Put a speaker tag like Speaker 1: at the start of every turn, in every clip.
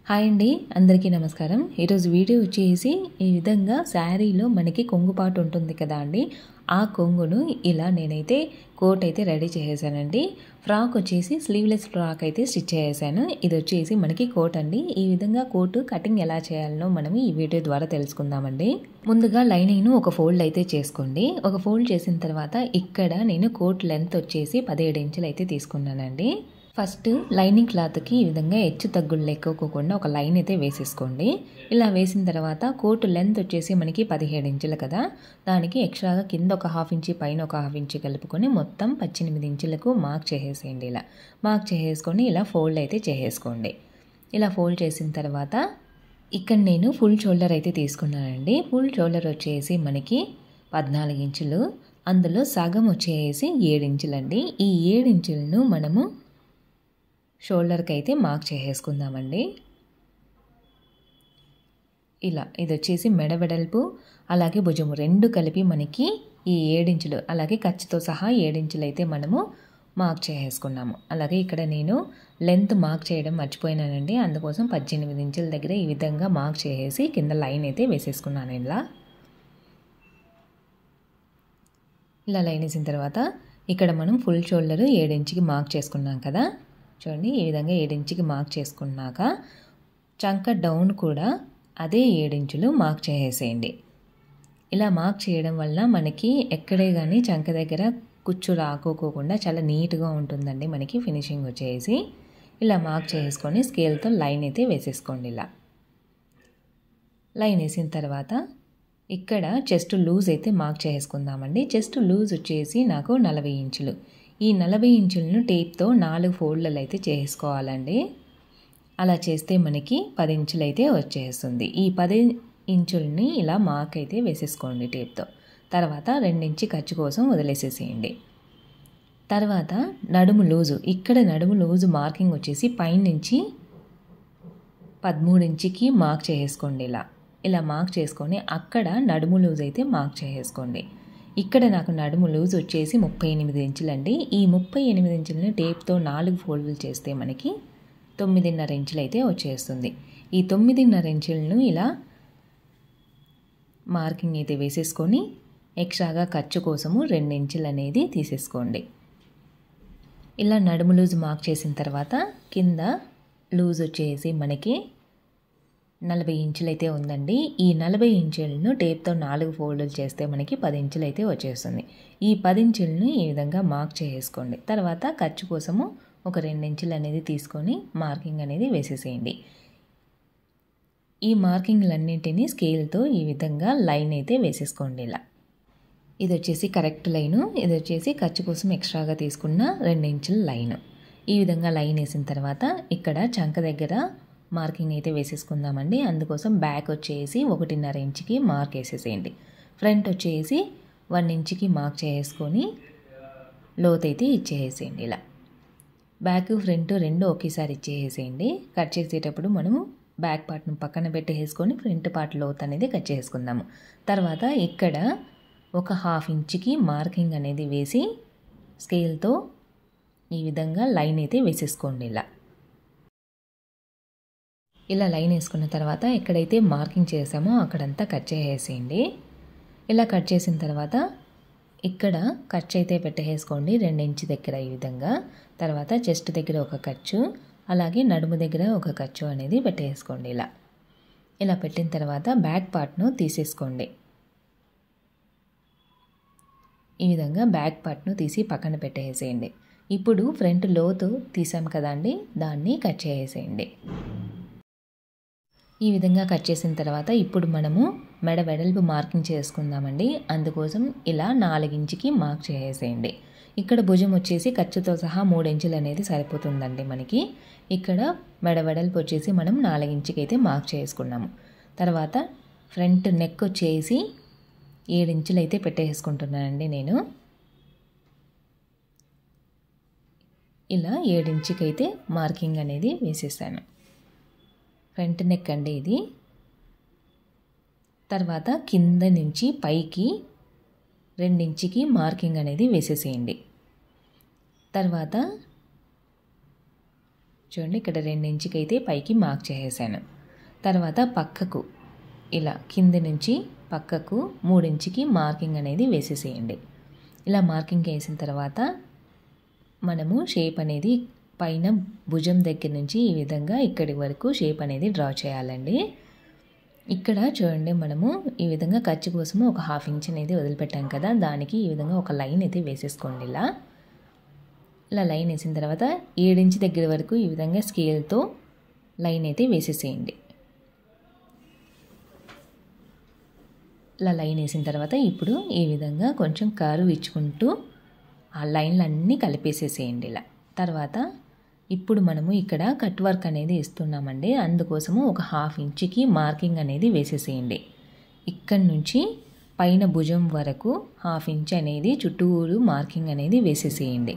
Speaker 1: Hi అండి, అందరికీ నమస్కారం. ఈరోజు వీడియో వచ్చేసి ఈ విధంగా శారీలో మనకి కొంగు పాటు ఉంటుంది కదా అండి, ఆ కొంగును ఇలా నేనైతే కోట్ అయితే రెడీ చేసేసానండి. ఫ్రాక్ వచ్చేసి స్లీవ్లెస్ ఫ్రాక్ అయితే స్టిచ్ చేసేసాను. ఇది వచ్చేసి మనకి కోట్ అండి. ఈ విధంగా కోట్ కటింగ్ ఎలా చేయాలనో మనం ఈ వీడియో ద్వారా తెలుసుకుందామండి. ముందుగా లైనింగ్ను ఒక ఫోల్డ్ అయితే చేసుకోండి. ఒక ఫోల్డ్ చేసిన తర్వాత ఇక్కడ నేను కోట్ లెంత్ వచ్చేసి 17 ఇంచులు అయితే తీసుకున్నానండి. ఫస్ట్ లైనింగ్ క్లాత్కి ఈ విధంగా హెచ్చు తగ్గులు లెక్కోకుండా ఒక లైన్ అయితే వేసేసుకోండి. ఇలా వేసిన తర్వాత కోటు లెంత్ వచ్చేసి మనకి 17 ఇంచులు కదా, దానికి ఎక్స్ట్రాగా కింద ఒక హాఫ్ ఇంచి పైన ఒక హాఫ్ ఇంచి కలుపుకొని మొత్తం 18 ఇంచులకు మార్క్ చేసేసేయండి. ఇలా మార్క్ చేసేసుకొని ఇలా ఫోల్డ్ అయితే చేసేసుకోండి. ఇలా ఫోల్డ్ చేసిన తర్వాత ఇక్కడ నేను ఫుల్ షోల్డర్ అయితే తీసుకున్నానండి. ఫుల్ షోల్డర్ వచ్చేసి మనకి 14 ఇంచులు, అందులో సగం వచ్చేసి 7 ఇంచులండి. ఈ 7 ఇంచులను మనము షోల్డర్కి అయితే మార్క్ చేసేసుకుందామండి. ఇలా ఇది వచ్చేసి మెడ వెడల్పు అలాగే భుజము రెండు కలిపి మనకి ఈ 7 ఇంచులు అలాగే ఖర్చుతో సహా 7 ఇంచులు అయితే మనము మార్క్ చేసేసుకున్నాము. అలాగే ఇక్కడ నేను లెంత్ మార్క్ చేయడం మర్చిపోయినానండి, అందుకోసం 18 ఇంచుల దగ్గర ఈ విధంగా మార్క్ చేసేసి కింద లైన్ అయితే వేసేసుకున్నాను. ఇలా లైన్ వేసిన తర్వాత ఇక్కడ మనం ఫుల్ షోల్డర్ 7 ఇంచుకి మార్క్ చేసుకున్నాం కదా, చూడండి ఈ విధంగా 7 ఇంచుకి మార్క్ చేసుకున్నాక చంక డౌన్ కూడా అదే 7 ఇంచులు మార్క్ చేసేయండి. ఇలా మార్క్ చేయడం వల్ల మనకి ఎక్కడే కానీ చంక దగ్గర కుచ్చు రాకోకుండా చాలా నీట్గా ఉంటుందండి మనకి ఫినిషింగ్ వచ్చేసి. ఇలా మార్క్ చేసుకొని స్కేల్తో లైన్ అయితే వేసేసుకోండి. ఇలా లైన్ వేసిన తర్వాత ఇక్కడ చెస్ట్ లూజ్ అయితే మార్క్ చేసుకుందామండి. చెస్ట్ లూజ్ వచ్చేసి నాకు 40 ఇంచులు. ఈ 40 ఇంచులను టేప్తో 4 ఫోల్డ్లు అయితే చేసుకోవాలండి. అలా చేస్తే మనకి 10 ఇంచులు అయితే వచ్చేస్తుంది. ఈ 10 ఇంచుల్ని ఇలా మార్క్ అయితే వేసేసుకోండి టేప్తో. తర్వాత 2 ఇంచు ఖర్చు కోసం వదిలేసేసేయండి. తర్వాత నడుము లూజు, ఇక్కడ నడుము లూజు మార్కింగ్ వచ్చేసి పైనుంచి 13 ఇంచుకి మార్క్ చేసుకోండి. ఇలా మార్క్ చేసుకొని అక్కడ నడుము లూజ్ అయితే మార్క్ చేసుకోండి. ఇక్కడ నాకు నడుము లూజ్ వచ్చేసి 38 ఇంచులండి. ఈ 38 ఇంచులని టేప్తో 4 ఫోల్డ్లు చేస్తే మనకి 9.5 ఇంచులు అయితే వచ్చేస్తుంది. ఈ 9.5 ఇంచులను ఇలా మార్కింగ్ అయితే వేసేసుకొని ఎక్స్ట్రాగా ఖర్చు కోసము 2 ఇంచులు అనేది తీసేసుకోండి. ఇలా నడుము లూజ్ మార్క్ చేసిన తర్వాత కింద లూజ్ వచ్చేసి మనకి 40 ఇంచులు అయితే ఉందండి. ఈ 40 ఇంచులను టేప్తో 4 ఫోల్డ్లు చేస్తే మనకి 10 ఇంచులు అయితే వచ్చేస్తుంది. ఈ 10 ఇంచులను ఈ విధంగా మార్క్ చేసుకోండి. తర్వాత ఖర్చు కోసము ఒక 2 ఇంచులు అనేది తీసుకొని మార్కింగ్ అనేది వేసేసేయండి. ఈ మార్కింగ్లన్నింటినీ స్కేల్తో ఈ విధంగా లైన్ అయితే వేసేసుకోండి. ఇలా ఇది వచ్చేసి కరెక్ట్ లైను, ఇది వచ్చేసి ఖర్చు కోసం ఎక్స్ట్రాగా తీసుకున్న 2 ఇంచుల లైను. ఈ విధంగా లైన్ వేసిన తర్వాత ఇక్కడ చంక దగ్గర మార్కింగ్ అయితే వేసేసుకుందామండి. అందుకోసం బ్యాక్ వచ్చేసి 1.5 ఇంచుకి మార్క్ వేసేసేయండి. ఫ్రంట్ వచ్చేసి 1 ఇంచుకి మార్క్ చేసుకొని లోత్ అయితే ఇచ్చేసేయండి. ఇలా బ్యాక్ ఫ్రంట్ రెండు ఒకేసారి ఇచ్చేసేయండి. కట్ చేసేటప్పుడు మనము బ్యాక్ పార్ట్ను పక్కన పెట్టేసుకొని ఫ్రంట్ పార్ట్ లోత్ అనేది కట్ చేసుకుందాము. తర్వాత ఇక్కడ ఒక హాఫ్ ఇంచుకి మార్కింగ్ అనేది వేసి స్కేల్తో ఈ విధంగా లైన్ అయితే వేసేసుకోండి. ఇలా లైన్ వేసుకున్న తర్వాత ఎక్కడైతే మార్కింగ్ చేసామో అక్కడంతా కట్ చేసేయండి. ఇలా కట్ చేసిన తర్వాత ఇక్కడ ఖర్చు అయితే పెట్టేసుకోండి 2 ఇంచు దగ్గర ఈ విధంగా. తర్వాత చెస్ట్ దగ్గర ఒక ఖర్చు అలాగే నడుము దగ్గర ఒక ఖర్చు అనేది పెట్టేసుకోండి. ఇలా పెట్టిన తర్వాత బ్యాక్ పార్ట్ను తీసేసుకోండి. ఈ విధంగా బ్యాక్ పార్ట్ను తీసి పక్కన పెట్టేసేయండి. ఇప్పుడు ఫ్రంట్ లోతు తీసాం కదండి, దాన్ని కట్ చేసేయండి. ఈ విధంగా కట్ చేసిన తర్వాత ఇప్పుడు మనము మెడ వెడల్పు మార్కింగ్ చేసుకుందామండి. అందుకోసం ఇలా 4 ఇంచుకి మార్క్ చేసేయండి. ఇక్కడ భుజం వచ్చేసి ఖర్చుతో సహా 3 ఇంచులు అనేది సరిపోతుందండి మనకి. ఇక్కడ మెడ వెడల్పు వచ్చేసి మనం 4 ఇంచుకి అయితే మార్క్ చేసుకున్నాము. తర్వాత ఫ్రంట్ నెక్ వచ్చేసి 7 ఇంచులు అయితే పెట్టేసుకుంటున్నానండి నేను. ఇలా 7 ఇంచుకి అయితే మార్కింగ్ అనేది వేసేసాను. ఫ్రంట్ నెక్ అండి ఇది. తర్వాత కింద నుంచి పైకి 2 ఇంచుకి మార్కింగ్ అనేది వేసేసేయండి. తర్వాత చూడండి ఇక్కడ 2 ఇంచుకి అయితే పైకి మార్క్ చేసేసాను. తర్వాత పక్కకు ఇలా కింద నుంచి పక్కకు 3 ఇంచుకి మార్కింగ్ అనేది వేసేసేయండి. ఇలా మార్కింగ్ వేసిన తర్వాత మనము షేప్ అనేది పైన భుజం దగ్గర నుంచి ఈ విధంగా ఇక్కడి వరకు షేప్ అనేది డ్రా చేయాలండి. ఇక్కడ చూడండి మనము ఈ విధంగా ఖర్చు కోసము ఒక 1/2 ఇంచ్ అనేది వదిలిపెట్టాం కదా, దానికి ఈ విధంగా ఒక లైన్ అయితే వేసేసుకోండి. ఇలా లైన్ వేసిన తర్వాత 7 ఇంచ్ దగ్గర వరకు ఈ విధంగా స్కేల్తో లైన్ అయితే వేసేసేయండి. ఇలా లైన్ వేసిన తర్వాత ఇప్పుడు ఈ విధంగా కొంచెం కర్వ్ ఇచ్చుకుంటూ ఆ లైన్లన్నీ కలిపేసేసేయండి. ఇలా తర్వాత ఇప్పుడు మనము ఇక్కడ కట్ వర్క్ అనేది ఇస్తున్నామండి, అందుకోసము ఒక 1/2 ఇంచుకి మార్కింగ్ అనేది వేసేసేయండి. ఇక్కడి నుంచి పైన భుజం వరకు 1/2 ఇంచ్ అనేది చుట్టూరు మార్కింగ్ అనేది వేసేసేయండి.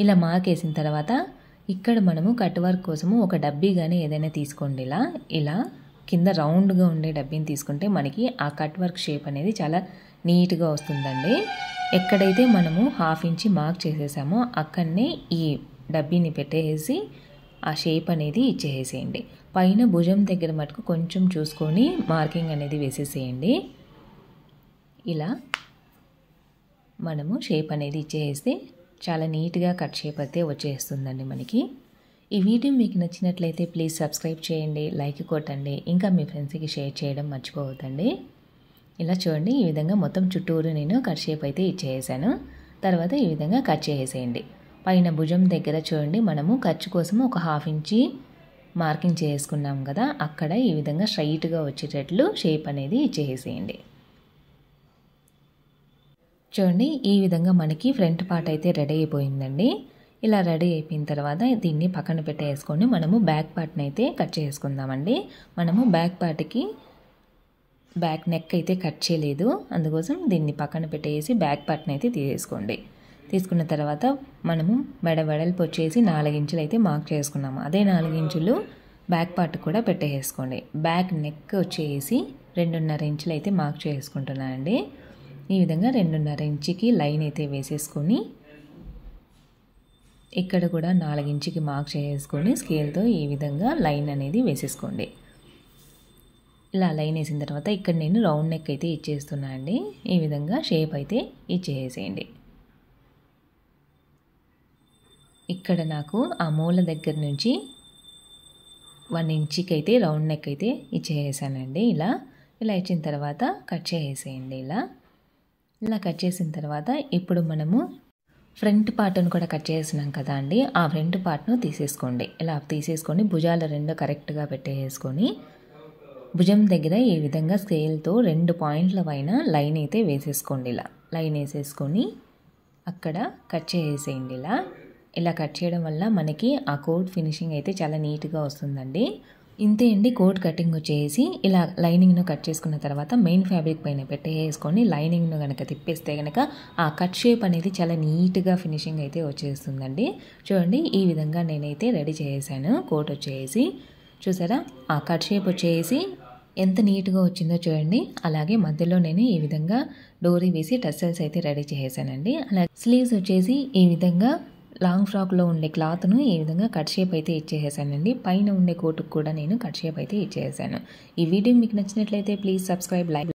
Speaker 1: ఇలా మార్క్ వేసిన తర్వాత ఇక్కడ మనము కట్ వర్క్ కోసము ఒక డబ్బీ కానీ ఏదైనా తీసుకోండి. ఇలా కింద రౌండ్గా ఉండే డబ్బీని తీసుకుంటే మనకి ఆ కట్ వర్క్ షేప్ అనేది చాలా నీట్గా వస్తుందండి. ఎక్కడైతే మనము 1/2 ఇంచ్ మార్క్ చేసేసామో అక్కడనే ఈ డబ్బీని పెట్టేసి ఆ షేప్ అనేది ఇచ్చేసేయండి. పైన భుజం దగ్గర మటుకు కొంచెం చూసుకొని మార్కింగ్ అనేది వేసేసేయండి. ఇలా మనము షేప్ అనేది ఇచ్చేస్తే చాలా నీట్గా కట్ షేప్ అయితే వచ్చేస్తుందండి మనకి. ఈ వీడియో మీకు నచ్చినట్లయితే ప్లీజ్ సబ్స్క్రైబ్ చేయండి, లైక్ కొట్టండి, ఇంకా మీ ఫ్రెండ్స్కి షేర్ చేయడం మర్చిపోవద్దండి. ఇలా చూడండి ఈ విధంగా మొత్తం చుట్టూరు నేను కట్ షేప్ అయితే ఇచ్చేసాను. తర్వాత ఈ విధంగా కట్ చేసేయండి. పైన భుజం దగ్గర చూడండి మనము ఖర్చు కోసం ఒక 1/2 ఇంచ్ మార్కింగ్ చేసుకున్నాం కదా, అక్కడ ఈ విధంగా స్ట్రైట్గా వచ్చేటట్లు షేప్ అనేది ఇచ్చేసేయండి. చూడండి ఈ విధంగా మనకి ఫ్రంట్ పార్ట్ అయితే రెడీ అయిపోయిందండి. ఇలా రెడీ అయిపోయిన తర్వాత దీన్ని పక్కన పెట్టేసుకొని మనము బ్యాక్ పార్ట్ని అయితే కట్ చేసుకుందామండి. మనము బ్యాక్ పార్ట్కి బ్యాక్ నెక్ అయితే కట్ చేయలేదు, అందుకోసం దీన్ని పక్కన పెట్టేసి బ్యాక్ పార్ట్ని అయితే తీసేసుకోండి. తీసుకున్న తర్వాత మనము మెడ వెడల్పు వచ్చేసి 4 ఇంచులు అయితే మార్క్ చేసుకున్నాము. అదే 4 ఇంచులు బ్యాక్ పార్ట్ కూడా పెట్టేసుకోండి. బ్యాక్ నెక్ వచ్చేసి 2.5 ఇంచులు అయితే మార్క్ చేసుకుంటున్నానండి. ఈ విధంగా 2.5 ఇంచుకి లైన్ అయితే వేసేసుకొని ఇక్కడ కూడా 4 ఇంచుకి మార్క్ చేసుకొని స్కేల్తో ఈ విధంగా లైన్ అనేది వేసేసుకోండి. ఇలా లైన్ వేసిన తర్వాత ఇక్కడ నేను రౌండ్ నెక్ అయితే ఇచ్చేస్తున్నా అండి. ఈ విధంగా షేప్ అయితే ఇచ్చేసేయండి. ఇక్కడ నాకు ఆ మూల దగ్గర నుంచి 1 ఇంచుకి అయితే రౌండ్ నెక్ అయితే ఇచ్చేసానండి. ఇలా ఇచ్చిన తర్వాత కట్ చేసేయండి. ఇలా కట్ చేసిన తర్వాత ఇప్పుడు మనము ఫ్రంట్ పార్ట్ను కూడా కట్ చేసినాం కదా అండి, ఆ ఫ్రంట్ పార్ట్ను తీసేసుకోండి. ఇలా తీసేసుకొని భుజాలు 2 కరెక్ట్గా పెట్టేసుకొని భుజం దగ్గర ఈ విధంగా స్కేల్తో 2 పాయింట్ల పైన లైన్ అయితే వేసేసుకోండి. ఇలా లైన్ వేసేసుకొని అక్కడ కట్ చేసేయండి. ఇలా కట్ చేయడం వల్ల మనకి ఆ కోట్ ఫినిషింగ్ అయితే చాలా నీట్గా వస్తుందండి. ఇంతే అండి కోట్ కటింగ్ వచ్చేసి ఇలా లైనింగ్ను కట్ చేసుకున్న తర్వాత మెయిన్ ఫ్యాబ్రిక్ పైన పెట్టేసుకొని లైనింగ్ను కనుక తిప్పేస్తే కనుక ఆ కట్ షేప్ అనేది చాలా నీట్గా ఫినిషింగ్ అయితే వచ్చేస్తుందండి. చూడండి ఈ విధంగా నేనైతే రెడీ చేసాను. కోట్ వచ్చేసి చూసారా ఆ కట్ షేప్ వచ్చేసి ఎంత నీట్గా వచ్చిందో చూడండి. అలాగే మధ్యలో నేను ఈ విధంగా డోరీ వేసి టస్సెల్స్ అయితే రెడీ చేసానండి. అలాగే స్లీవ్స్ వచ్చేసి ఈ విధంగా లాంగ్ ఫ్రాక్లో ఉండే క్లాత్ను ఈ విధంగా కట్ షేప్ అయితే ఇచ్చేసానండి. పైన ఉండే కోటుకు కూడా నేను కట్ షేప్ అయితే ఇచ్చేసాను. ఈ వీడియో మీకు నచ్చినట్లయితే ప్లీజ్ సబ్స్క్రైబ్, లైక్